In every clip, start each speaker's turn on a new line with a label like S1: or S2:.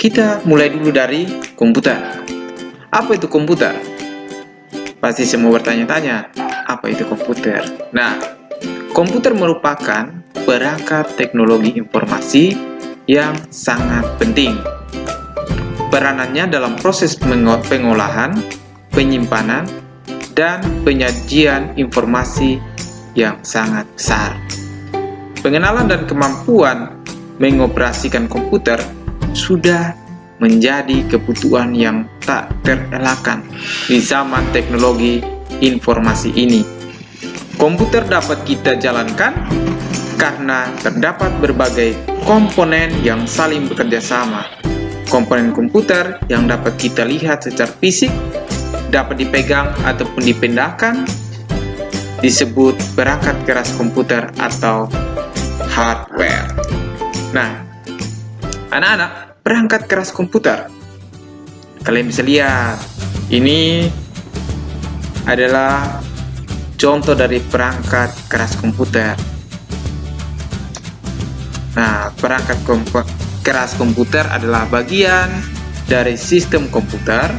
S1: kita mulai dulu dari komputer. Apa itu komputer? Pasti semua bertanya-tanya, apa itu komputer? Nah, komputer merupakan perangkat teknologi informasi yang sangat penting. Peranannya dalam proses pengolahan, penyimpanan, dan penyajian informasi yang sangat besar. Pengenalan dan kemampuan mengoperasikan komputer sudah menjadi kebutuhan yang tak terelakkan di zaman teknologi informasi ini. Komputer dapat kita jalankan karena terdapat berbagai komponen yang saling bekerja sama. Komponen komputer yang dapat kita lihat secara fisik, dapat dipegang ataupun dipindahkan, disebut perangkat keras komputer atau hardware. Nah, anak-anak, perangkat keras komputer, kalian bisa lihat, ini adalah contoh dari perangkat keras komputer. Nah, perangkat keras komputer adalah bagian dari sistem komputer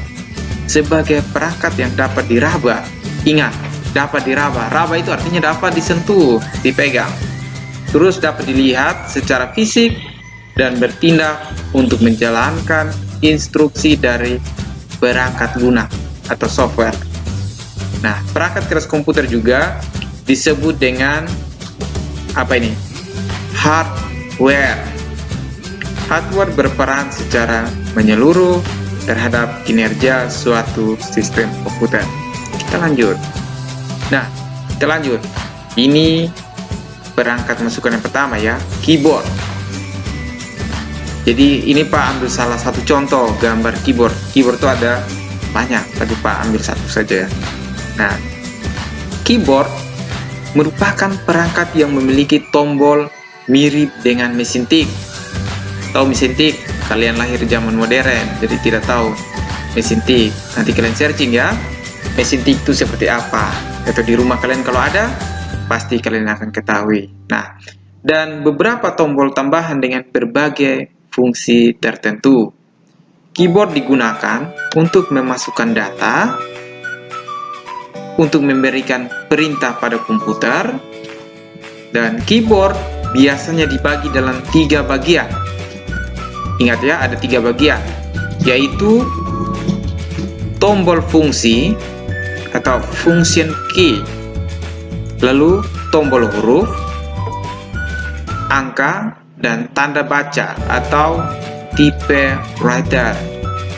S1: sebagai perangkat yang dapat diraba. Ingat, dapat diraba. Raba itu artinya dapat disentuh, dipegang. Terus dapat dilihat secara fisik dan bertindak untuk menjalankan instruksi dari perangkat lunak atau software. Nah, perangkat keras komputer juga disebut dengan apa ini? Hardware. Hardware berperan secara menyeluruh terhadap kinerja suatu sistem komputer. Kita lanjut. Nah, kita lanjut. Ini perangkat masukan yang pertama ya, keyboard. Jadi ini Pak ambil salah satu contoh gambar keyboard. Keyboard itu ada banyak, tapi Pak ambil satu saja ya. Nah, keyboard merupakan perangkat yang memiliki tombol mirip dengan mesin tik. Tahu mesin tik? Kalian lahir zaman modern, jadi tidak tahu mesin tik. Nanti kalian searching ya, mesin tik itu seperti apa. Atau di rumah kalian kalau ada, pasti kalian akan ketahui. Nah, dan beberapa tombol tambahan dengan berbagai fungsi tertentu. Keyboard digunakan untuk memasukkan data, untuk memberikan perintah pada komputer, dan keyboard biasanya dibagi dalam 3 bagian. Ingat ya, ada 3 bagian, yaitu tombol fungsi atau function key, lalu tombol huruf, angka, dan tanda baca atau type writer.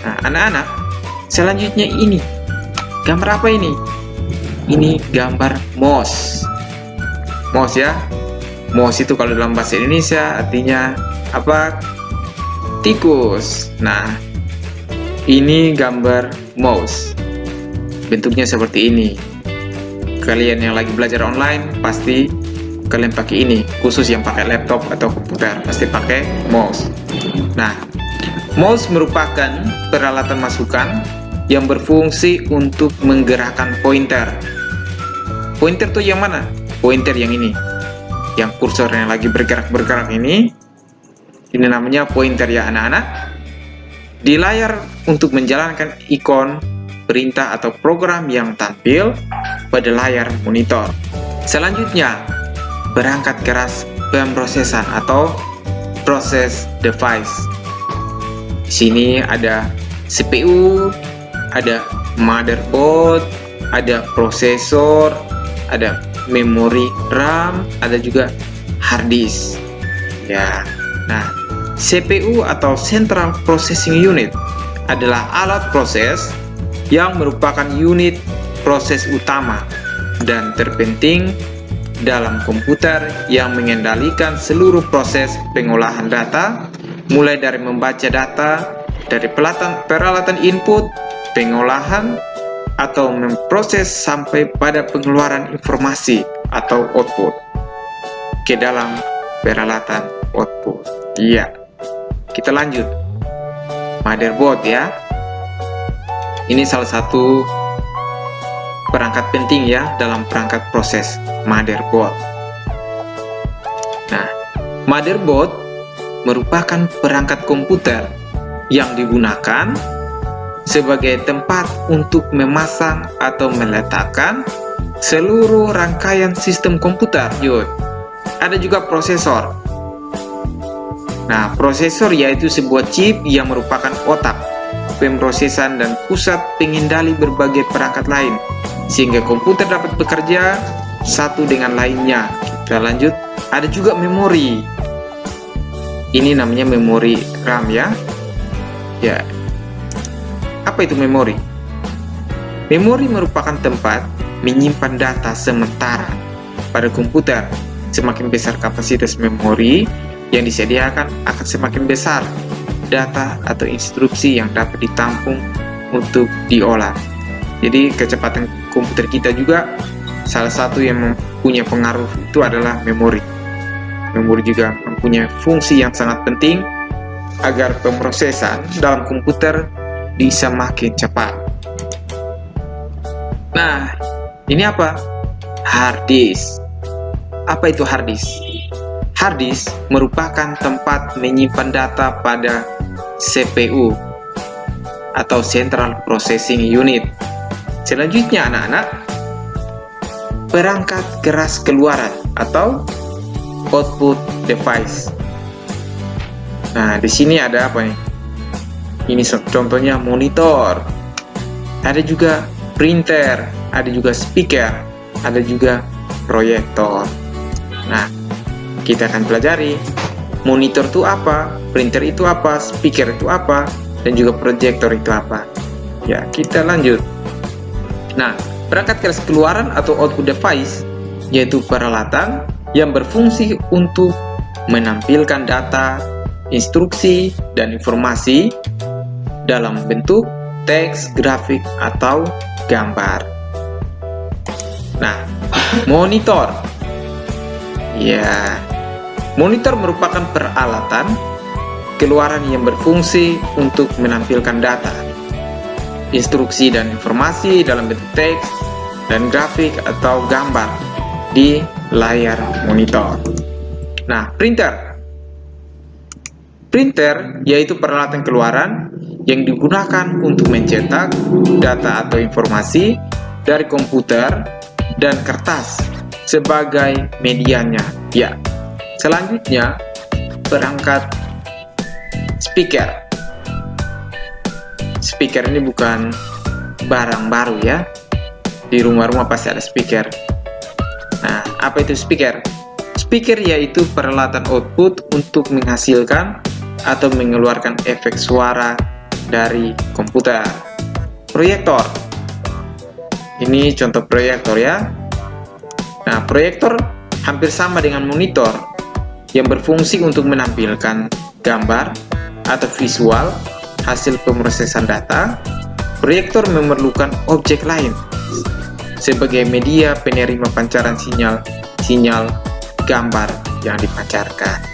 S1: Nah, anak-anak, selanjutnya ini gambar apa ini? Ini gambar mouse. Mouse ya. Mouse itu kalau dalam bahasa Indonesia artinya apa? Tikus. Nah, ini gambar mouse. Bentuknya seperti ini. Kalian yang lagi belajar online pasti kalian pakai ini, khusus yang pakai laptop atau komputer pasti pakai mouse. Nah, mouse merupakan peralatan masukan yang berfungsi untuk menggerakkan pointer. Pointer tuh yang mana? Pointer yang ini, yang kursornya lagi bergerak-bergerak ini namanya pointer ya anak-anak. Di layar untuk menjalankan ikon, perintah atau program yang tampil pada layar monitor. Selanjutnya, perangkat keras pemrosesan atau process device. Di sini ada CPU, ada motherboard, ada prosesor, ada memori RAM, ada juga hard disk. Ya. Nah, CPU atau Central Processing Unit adalah alat proses yang merupakan unit proses utama dan terpenting dalam komputer yang mengendalikan seluruh proses pengolahan data, mulai dari membaca data dari peralatan input, pengolahan, atau memproses sampai pada pengeluaran informasi atau output ke dalam peralatan output. Iya, kita lanjut. Motherboard ya. Ini salah satu perangkat penting ya dalam perangkat proses, motherboard. Nah, motherboard merupakan perangkat komputer yang digunakan sebagai tempat untuk memasang atau meletakkan seluruh rangkaian sistem komputer. Yud. Ada juga prosesor. Nah, prosesor yaitu sebuah chip yang merupakan otak, pemrosesan dan pusat pengendali berbagai perangkat lain, sehingga komputer dapat bekerja satu dengan lainnya. Kita lanjut. Ada juga memori. Ini namanya memori RAM ya. Ya. Apa itu memori? Memori merupakan tempat menyimpan data sementara pada komputer. Semakin besar kapasitas memori yang disediakan, akan semakin besar data atau instruksi yang dapat ditampung untuk diolah. Jadi kecepatan komputer kita juga salah satu yang mempunyai pengaruh itu adalah memori. Memori juga mempunyai fungsi yang sangat penting agar pemrosesan dalam komputer bisa makin cepat. Nah, ini apa? Hard disk. Apa itu hard disk? Hard disk merupakan tempat menyimpan data pada CPU atau Central Processing Unit. Selanjutnya anak-anak, perangkat keras keluaran atau output device. Nah, di sini ada apa nih? Ini contohnya monitor. Ada juga printer, ada juga speaker, ada juga proyektor. Nah, kita akan pelajari monitor itu apa, printer itu apa, speaker itu apa, dan juga proyektor itu apa. Ya, kita lanjut. Nah, perangkat keras keluaran atau output device yaitu peralatan yang berfungsi untuk menampilkan data, instruksi, dan informasi dalam bentuk teks, grafik, atau gambar. Nah, monitor. Ya, monitor merupakan peralatan keluaran yang berfungsi untuk menampilkan data, instruksi, dan informasi dalam bentuk teks dan grafik atau gambar di layar monitor. Nah, printer. Printer yaitu peralatan keluaran yang digunakan untuk mencetak data atau informasi dari komputer dan kertas sebagai medianya. Ya. Selanjutnya, perangkat speaker. Speaker ini bukan barang baru ya. Di rumah-rumah pasti ada speaker. Nah, apa itu speaker? Speaker yaitu peralatan output untuk menghasilkan atau mengeluarkan efek suara dari komputer. Proyektor. Ini contoh proyektor ya. Nah, proyektor hampir sama dengan monitor yang berfungsi untuk menampilkan gambar atau visual hasil pemrosesan data. Proyektor memerlukan objek lain sebagai media penerima pancaran sinyal gambar yang dipancarkan.